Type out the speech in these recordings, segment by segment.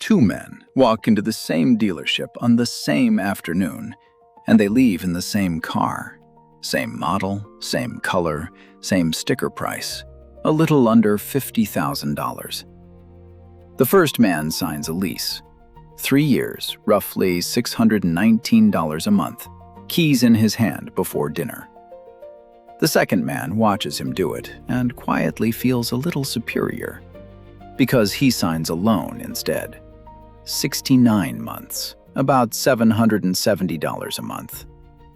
Two men walk into the same dealership on the same afternoon, and they leave in the same car. Same model, same color, same sticker price, a little under $50,000. The first man signs a lease. 3 years, roughly $619 a month, keys in his hand before dinner. The second man watches him do it and quietly feels a little superior, because he signs a loan instead. 69 months, about $770 a month.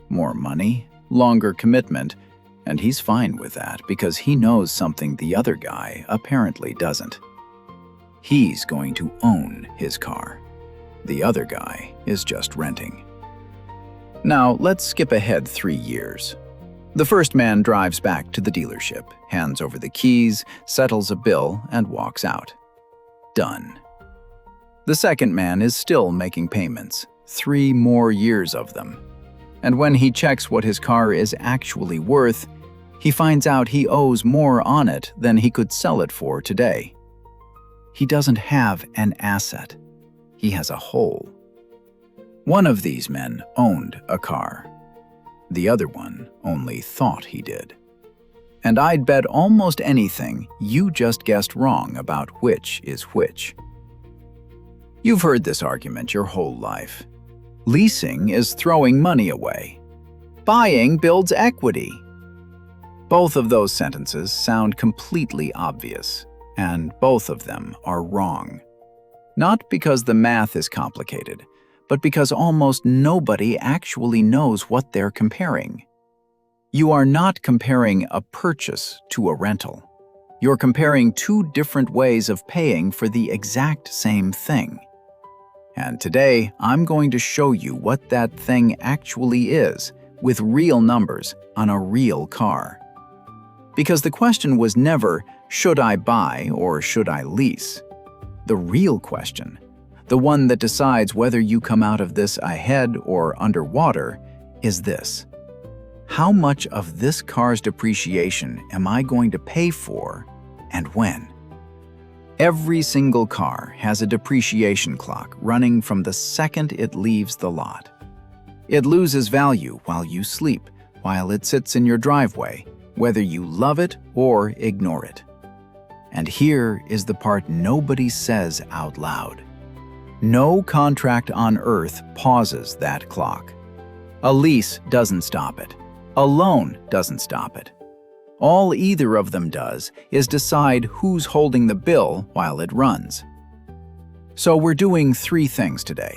More money, longer commitment, and he's fine with that because he knows something the other guy apparently doesn't. He's going to own his car. The other guy is just renting. Now, let's skip ahead 3 years. The first man drives back to the dealership, hands over the keys, settles a bill, and walks out. Done. The second man is still making payments, 3 more years of them. And when he checks what his car is actually worth, he finds out he owes more on it than he could sell it for today. He doesn't have an asset. He has a hole. One of these men owned a car. The other one only thought he did. And I'd bet almost anything you just guessed wrong about which is which. You've heard this argument your whole life. Leasing is throwing money away. Buying builds equity. Both of those sentences sound completely obvious, and both of them are wrong. Not because the math is complicated, but because almost nobody actually knows what they're comparing. You are not comparing a purchase to a rental. You're comparing 2 different ways of paying for the exact same thing. And today, I'm going to show you what that thing actually is, with real numbers on a real car. Because the question was never, should I buy or should I lease? The real question, the one that decides whether you come out of this ahead or underwater, is this: how much of this car's depreciation am I going to pay for, and when? Every single car has a depreciation clock running from the second it leaves the lot. It loses value while you sleep, while it sits in your driveway, whether you love it or ignore it. And here is the part nobody says out loud. No contract on earth pauses that clock. A lease doesn't stop it. A loan doesn't stop it. All either of them does is decide who's holding the bill while it runs. So we're doing 3 things today.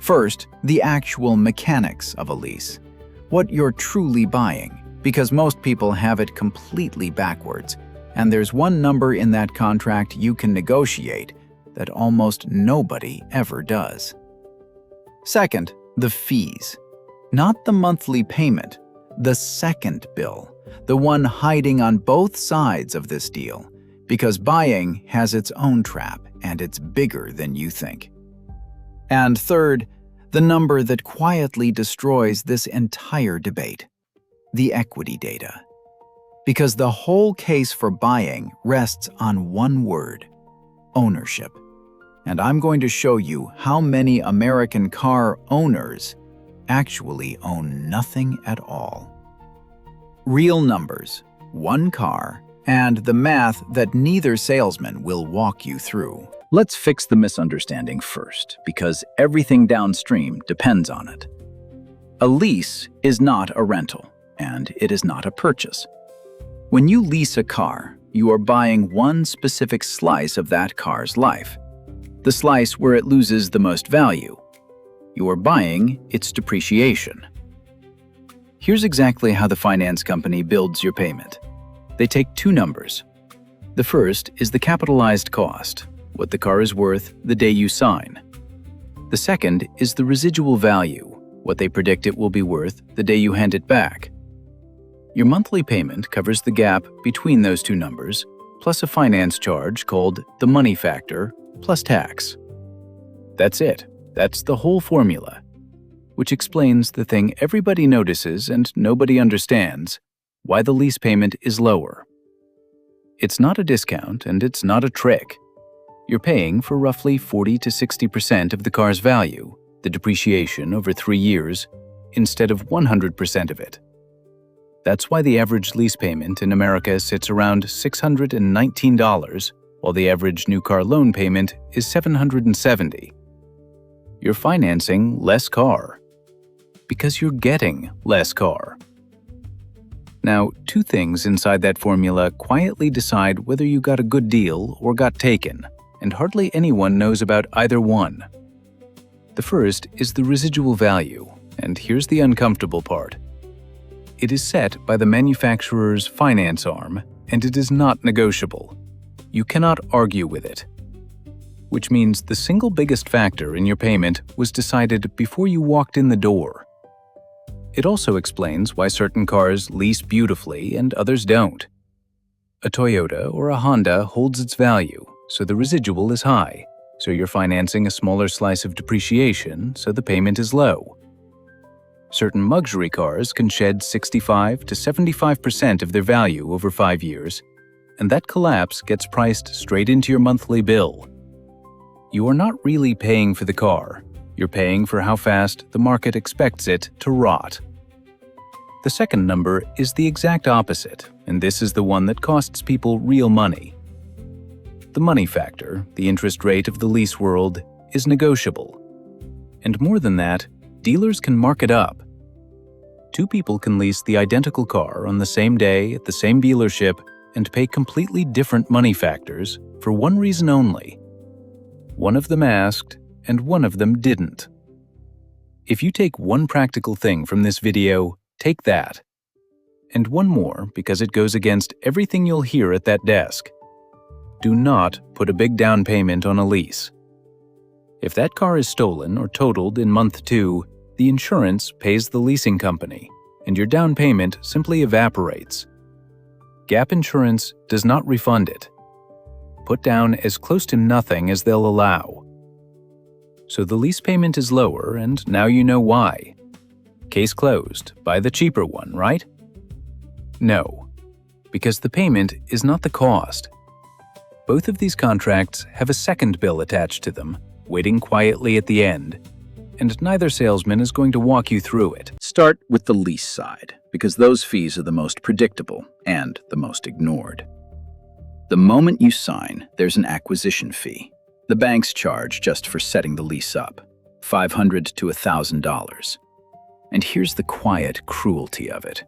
First, the actual mechanics of a lease. What you're truly buying, because most people have it completely backwards, and there's one number in that contract you can negotiate that almost nobody ever does. Second, the fees. Not the monthly payment, the second bill, the one hiding on both sides of this deal, because buying has its own trap and it's bigger than you think. And third, the number that quietly destroys this entire debate, the equity data. Because the whole case for buying rests on one word: ownership. And I'm going to show you how many American car owners actually own nothing at all. Real numbers, one car, and the math that neither salesman will walk you through. Let's fix the misunderstanding first, because everything downstream depends on it. A lease is not a rental, and it is not a purchase. When you lease a car, you are buying one specific slice of that car's life, the slice where it loses the most value. You are buying its depreciation. Here's exactly how the finance company builds your payment. They take 2 numbers. The first is the capitalized cost, what the car is worth the day you sign. The second is the residual value, what they predict it will be worth the day you hand it back. Your monthly payment covers the gap between those 2 numbers, plus a finance charge called the money factor, plus tax. That's it. That's the whole formula, which explains the thing everybody notices and nobody understands: why the lease payment is lower. It's not a discount and it's not a trick. You're paying for roughly 40 to 60% of the car's value, the depreciation over 3 years, instead of 100% of it. That's why the average lease payment in America sits around $619, while the average new car loan payment is $770. You're financing less car because you're getting less car. Now, two things inside that formula quietly decide whether you got a good deal or got taken, and hardly anyone knows about either one. The first is the residual value, and here's the uncomfortable part. It is set by the manufacturer's finance arm, and it is not negotiable. You cannot argue with it. Which means the single biggest factor in your payment was decided before you walked in the door. It also explains why certain cars lease beautifully and others don't. A Toyota or a Honda holds its value, so the residual is high, so you're financing a smaller slice of depreciation, so the payment is low. Certain luxury cars can shed 65 to 75% of their value over 5 years, and that collapse gets priced straight into your monthly bill. You are not really paying for the car. You're paying for how fast the market expects it to rot. The second number is the exact opposite, and this is the one that costs people real money. The money factor, the interest rate of the lease world, is negotiable. And more than that, dealers can mark it up. Two people can lease the identical car on the same day at the same dealership and pay completely different money factors for one reason only. One of them asked, and one of them didn't. If you take one practical thing from this video, take that. And one more, because it goes against everything you'll hear at that desk. Do not put a big down payment on a lease. If that car is stolen or totaled in month 2, the insurance pays the leasing company, and your down payment simply evaporates. Gap insurance does not refund it. Put down as close to nothing as they'll allow. So the lease payment is lower, and now you know why. Case closed. Buy the cheaper one, right? No, because the payment is not the cost. Both of these contracts have a second bill attached to them, waiting quietly at the end, and neither salesman is going to walk you through it. Start with the lease side, because those fees are the most predictable and the most ignored. The moment you sign, there's an acquisition fee. The banks charge just for setting the lease up, $500 to $1,000. And here's the quiet cruelty of it.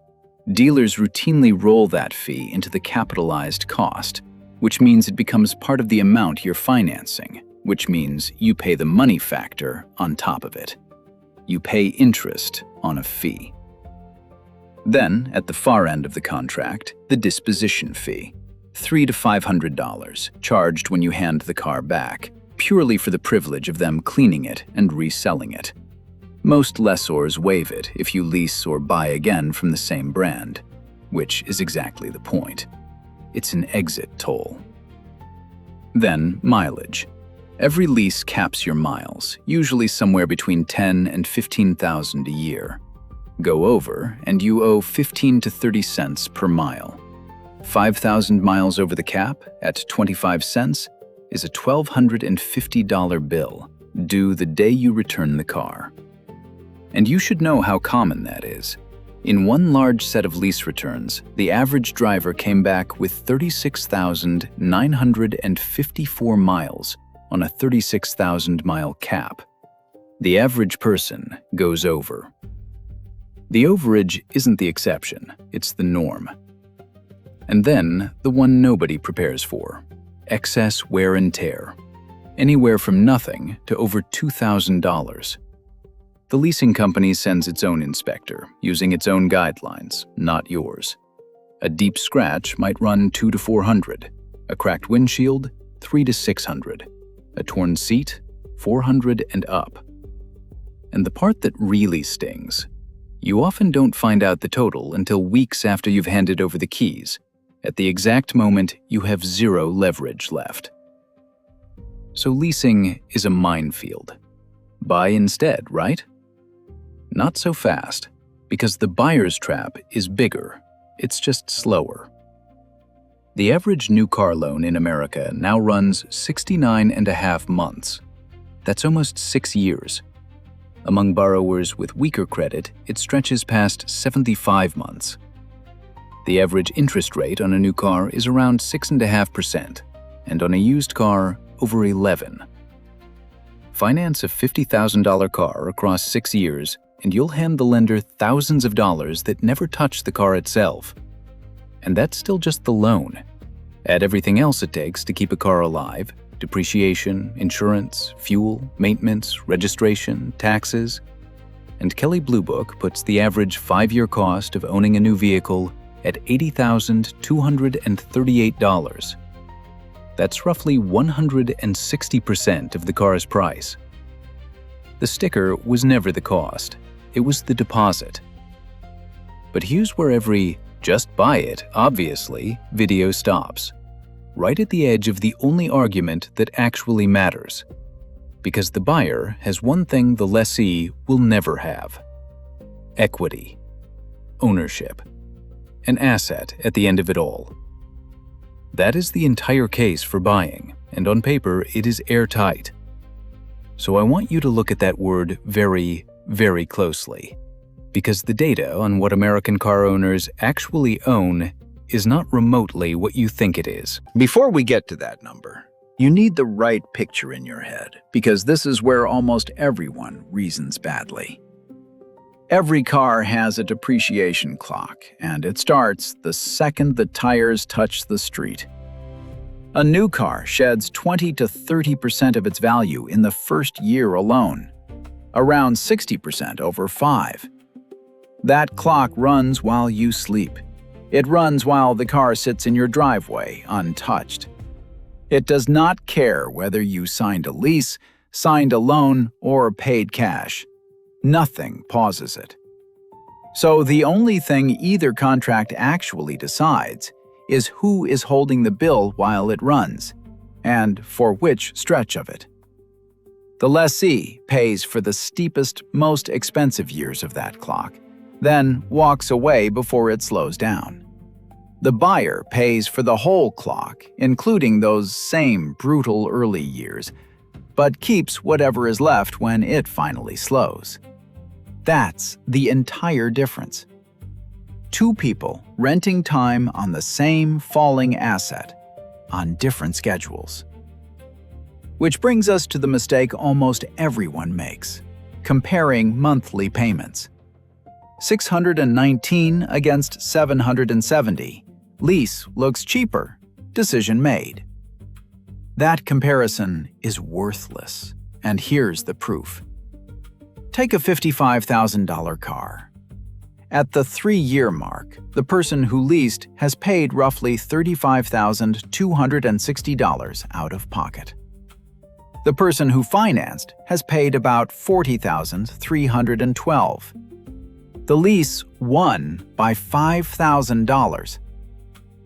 Dealers routinely roll that fee into the capitalized cost, which means it becomes part of the amount you're financing, which means you pay the money factor on top of it. You pay interest on a fee. Then, at the far end of the contract, the disposition fee, $300 to $500, charged when you hand the car back, purely for the privilege of them cleaning it and reselling it. Most lessors waive it if you lease or buy again from the same brand, which is exactly the point. It's an exit toll. Then, mileage. Every lease caps your miles, usually somewhere between 10 and 15,000 a year. Go over, and you owe 15 to 30 cents per mile. 5,000 miles over the cap, at 25 cents, is a $1,250 bill, due the day you return the car. And you should know how common that is. In one large set of lease returns, the average driver came back with 36,954 miles on a 36,000-mile cap. The average person goes over. The overage isn't the exception, it's the norm. And then, the one nobody prepares for, excess wear and tear. Anywhere from nothing to over $2,000. The leasing company sends its own inspector, using its own guidelines, not yours. A deep scratch might run $200 to $400, a cracked windshield, $300 to $600, a torn seat, $400 and up. And the part that really stings, you often don't find out the total until weeks after you've handed over the keys, at the exact moment you have zero leverage left. So leasing is a minefield. Buy instead, right? Not so fast, because the buyer's trap is bigger, it's just slower. The average new car loan in America now runs 69.5 months. That's almost 6 years. Among borrowers with weaker credit, it stretches past 75 months. The average interest rate on a new car is around 6.5%, and on a used car, over 11%. Finance a $50,000 car across 6 years, and you'll hand the lender thousands of dollars that never touch the car itself. And that's still just the loan. Add everything else it takes to keep a car alive: depreciation, insurance, fuel, maintenance, registration, taxes. And Kelley Blue Book puts the average 5-year cost of owning a new vehicle at $80,238. That's roughly 160% of the car's price. The sticker was never the cost, it was the deposit. But here's where every "just buy it, obviously" video stops. Right at the edge of the only argument that actually matters. Because the buyer has one thing the lessee will never have: equity, ownership, an asset at the end of it all. That is the entire case for buying, and on paper it is airtight. So I want you to look at that word very, very closely, because the data on what American car owners actually own is not remotely what you think it is. Before we get to that number, you need the right picture in your head, because this is where almost everyone reasons badly. Every car has a depreciation clock, and it starts the second the tires touch the street. A new car sheds 20 to 30% of its value in the first year alone, around 60% over 5. That clock runs while you sleep. It runs while the car sits in your driveway untouched. It does not care whether you signed a lease, signed a loan, or paid cash. Nothing pauses it. So the only thing either contract actually decides is who is holding the bill while it runs, and for which stretch of it. The lessee pays for the steepest, most expensive years of that clock, then walks away before it slows down. The buyer pays for the whole clock, including those same brutal early years, but keeps whatever is left when it finally slows. That's the entire difference. Two people renting time on the same falling asset on different schedules. Which brings us to the mistake almost everyone makes: comparing monthly payments. 619 against 770. Lease looks cheaper. Decision made. That comparison is worthless, and here's the proof. Take a $55,000 car. At the 3-year mark, the person who leased has paid roughly $35,260 out of pocket. The person who financed has paid about $40,312. The lease won by $5,000.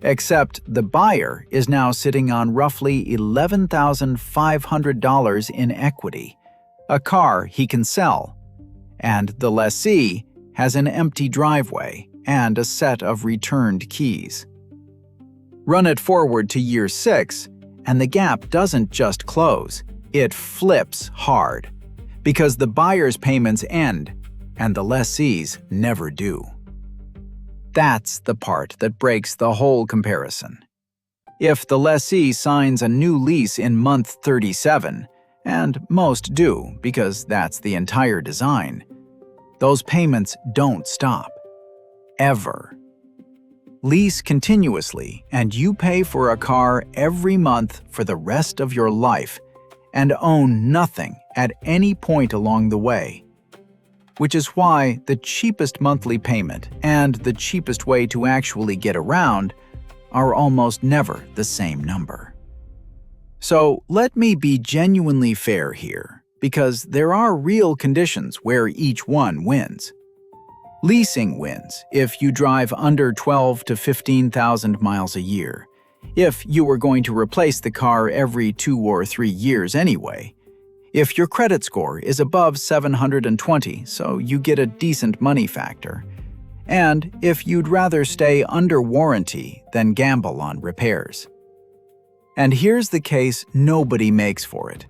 Except the buyer is now sitting on roughly $11,500 in equity, a car he can sell, and the lessee has an empty driveway and a set of returned keys. Run it forward to year 6, and the gap doesn't just close, it flips hard, because the buyer's payments end and the lessee's never do. That's the part that breaks the whole comparison. If the lessee signs a new lease in month 37, and most do because that's the entire design, those payments don't stop. Ever. Lease continuously, and you pay for a car every month for the rest of your life and own nothing at any point along the way. Which is why the cheapest monthly payment and the cheapest way to actually get around are almost never the same number. So let me be genuinely fair here, because there are real conditions where each one wins. Leasing wins if you drive under 12 to 15,000 miles a year, if you were going to replace the car every 2 or 3 years anyway, if your credit score is above 720, so you get a decent money factor, and if you'd rather stay under warranty than gamble on repairs. And here's the case nobody makes for it.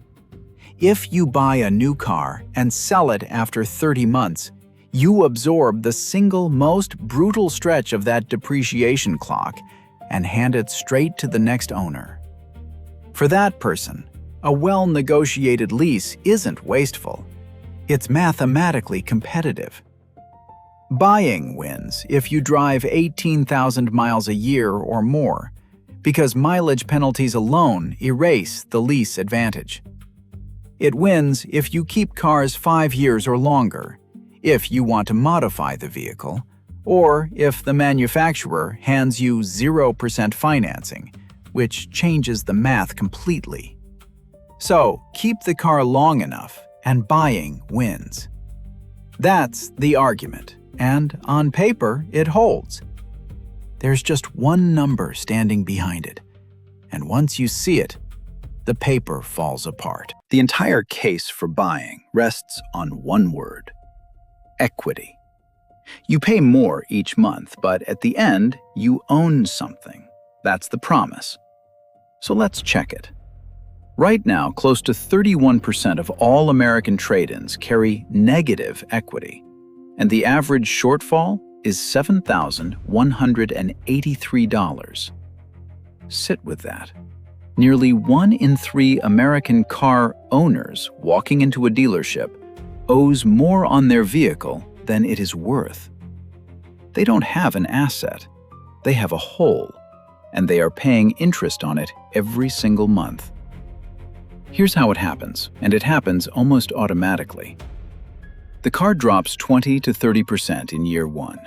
If you buy a new car and sell it after 30 months, you absorb the single most brutal stretch of that depreciation clock and hand it straight to the next owner. For that person, a well-negotiated lease isn't wasteful. It's mathematically competitive. Buying wins if you drive 18,000 miles a year or more, because mileage penalties alone erase the lease advantage. It wins if you keep cars 5 years or longer, if you want to modify the vehicle, or if the manufacturer hands you 0% financing, which changes the math completely. So, keep the car long enough, and buying wins. That's the argument, and on paper, it holds. There's just one number standing behind it, and once you see it, the paper falls apart. The entire case for buying rests on one word: equity. You pay more each month, but at the end, you own something. That's the promise. So let's check it. Right now, close to 31% of all American trade-ins carry negative equity, and the average shortfall is $7,183. Sit with that. Nearly 1 in 3 American car owners walking into a dealership owes more on their vehicle than it is worth. They don't have an asset. They have a hole, and they are paying interest on it every single month. Here's how it happens, and it happens almost automatically. The car drops 20 to 30% in year 1.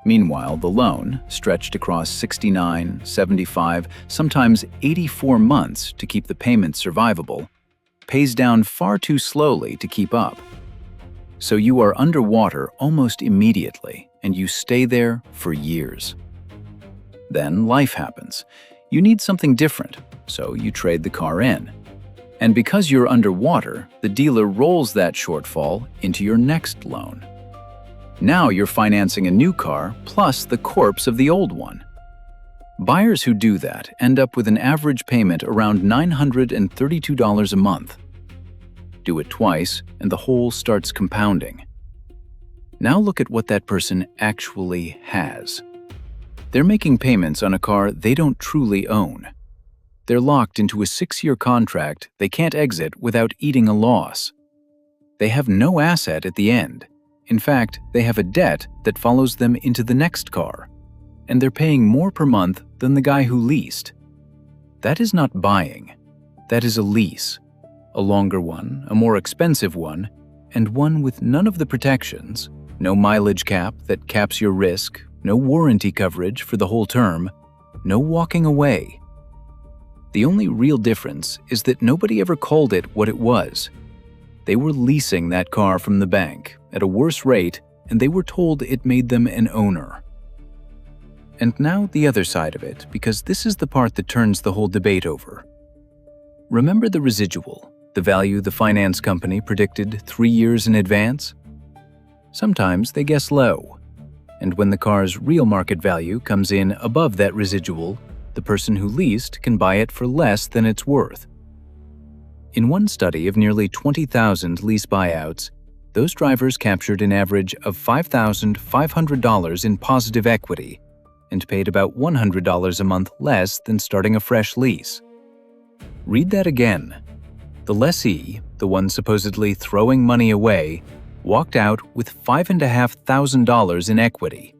Meanwhile, the loan, stretched across 69, 75, sometimes 84 months to keep the payments survivable, pays down far too slowly to keep up. So you are underwater almost immediately, and you stay there for years. Then life happens. You need something different, so you trade the car in. And because you're underwater, the dealer rolls that shortfall into your next loan. Now you're financing a new car plus the corpse of the old one. Buyers who do that end up with an average payment around $932 a month. Do it twice, and the hole starts compounding. Now look at what that person actually has. They're making payments on a car they don't truly own. They're locked into a 6-year contract they can't exit without eating a loss. They have no asset at the end. In fact, they have a debt that follows them into the next car, and they're paying more per month than the guy who leased. That is not buying. That is a lease. A longer one, a more expensive one, and one with none of the protections, no mileage cap that caps your risk, no warranty coverage for the whole term, no walking away. The only real difference is that nobody ever called it what it was. They were leasing that car from the bank at a worse rate, and they were told it made them an owner. And now the other side of it, because this is the part that turns the whole debate over. Remember the residual, the value the finance company predicted 3 years in advance? Sometimes they guess low, and when the car's real market value comes in above that residual, the person who leased can buy it for less than it's worth. In one study of nearly 20,000 lease buyouts, those drivers captured an average of $5,500 in positive equity and paid about $100 a month less than starting a fresh lease. Read that again. The lessee, the one supposedly throwing money away, walked out with $5,500 in equity.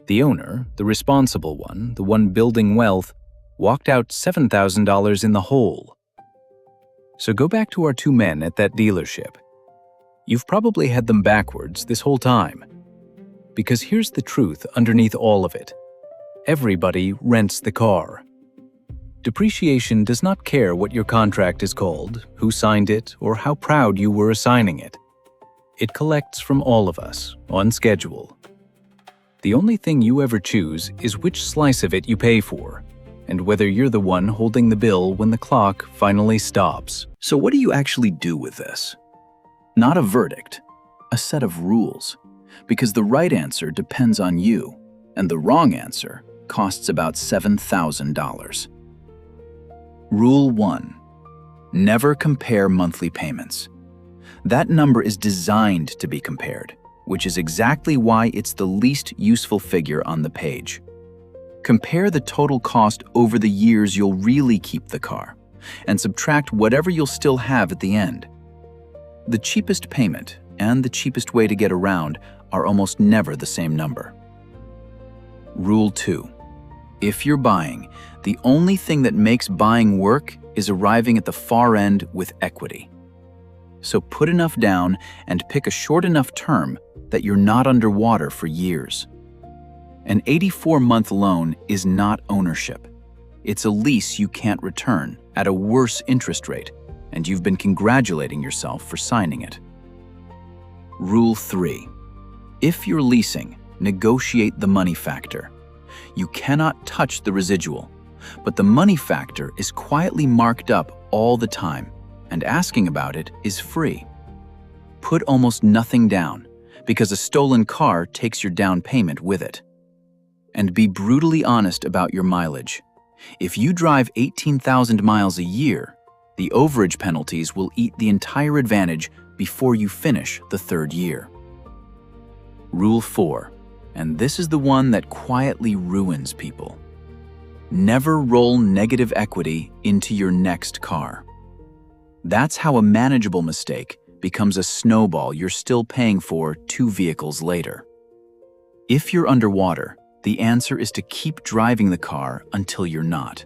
The owner, the responsible one, the one building wealth, walked out $7,000 in the hole. So go back to our 2 men at that dealership. You've probably had them backwards this whole time. Because here's the truth underneath all of it. Everybody rents the car. Depreciation does not care what your contract is called, who signed it, or how proud you were assigning it. It collects from all of us, on schedule. The only thing you ever choose is which slice of it you pay for, and whether you're the one holding the bill when the clock finally stops. So what do you actually do with this? Not a verdict, a set of rules. because the right answer depends on you, and the wrong answer costs about $7,000. Rule 1. Never compare monthly payments. That number is designed to be compared, which is exactly why it's the least useful figure on the page. Compare the total cost over the years you'll really keep the car, and subtract whatever you'll still have at the end. The cheapest payment and the cheapest way to get around are almost never the same number. Rule 2. If you're buying, the only thing that makes buying work is arriving at the far end with equity. So put enough down and pick a short enough term that you're not underwater for years. An 84-month loan is not ownership. It's a lease you can't return at a worse interest rate, and you've been congratulating yourself for signing it. Rule 3. If you're leasing, negotiate the money factor. You cannot touch the residual, but the money factor is quietly marked up all the time, and asking about it is free. Put almost nothing down, because a stolen car takes your down payment with it. And be brutally honest about your mileage. If you drive 18,000 miles a year, the overage penalties will eat the entire advantage before you finish the third year. Rule 4, and this is the one that quietly ruins people. Never roll negative equity into your next car. That's how a manageable mistake becomes a snowball you're still paying for 2 vehicles later. If you're underwater, the answer is to keep driving the car until you're not.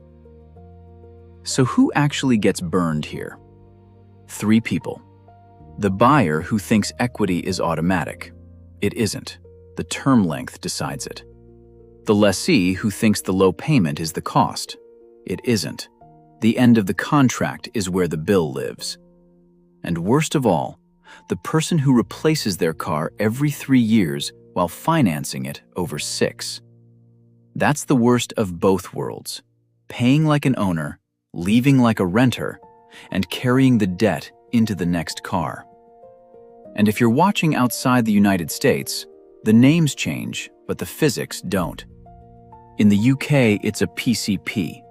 So who actually gets burned here? 3 people. The buyer who thinks equity is automatic. It isn't. The term length decides it. The lessee who thinks the low payment is the cost. It isn't. The end of the contract is where the bill lives. And worst of all, the person who replaces their car every 3 years while financing it over 6. That's the worst of both worlds. Paying like an owner, leaving like a renter, and carrying the debt into the next car. And if you're watching outside the United States, the names change, but the physics don't. In the UK, it's a PCP.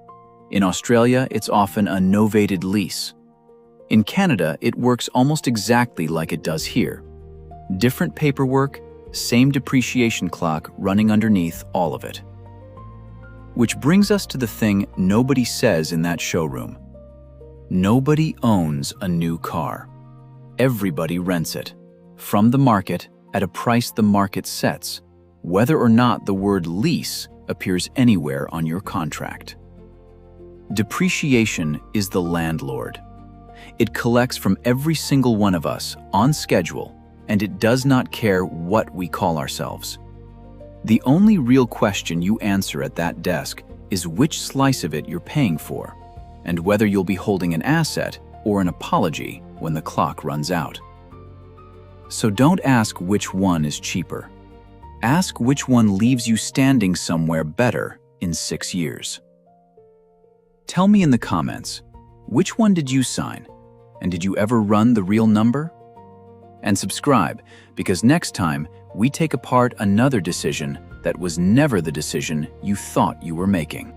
In Australia, it's often a novated lease. In Canada, it works almost exactly like it does here. Different paperwork, same depreciation clock running underneath all of it. Which brings us to the thing nobody says in that showroom. Nobody owns a new car. Everybody rents it, from the market at a price the market sets, whether or not the word lease appears anywhere on your contract. Depreciation is the landlord. It collects from every single one of us on schedule, and it does not care what we call ourselves. The only real question you answer at that desk is which slice of it you're paying for, and whether you'll be holding an asset or an apology when the clock runs out. So don't ask which one is cheaper. Ask which one leaves you standing somewhere better in 6 years. Tell me in the comments, which one did you sign? And did you ever run the real number? And subscribe, because next time we take apart another decision that was never the decision you thought you were making.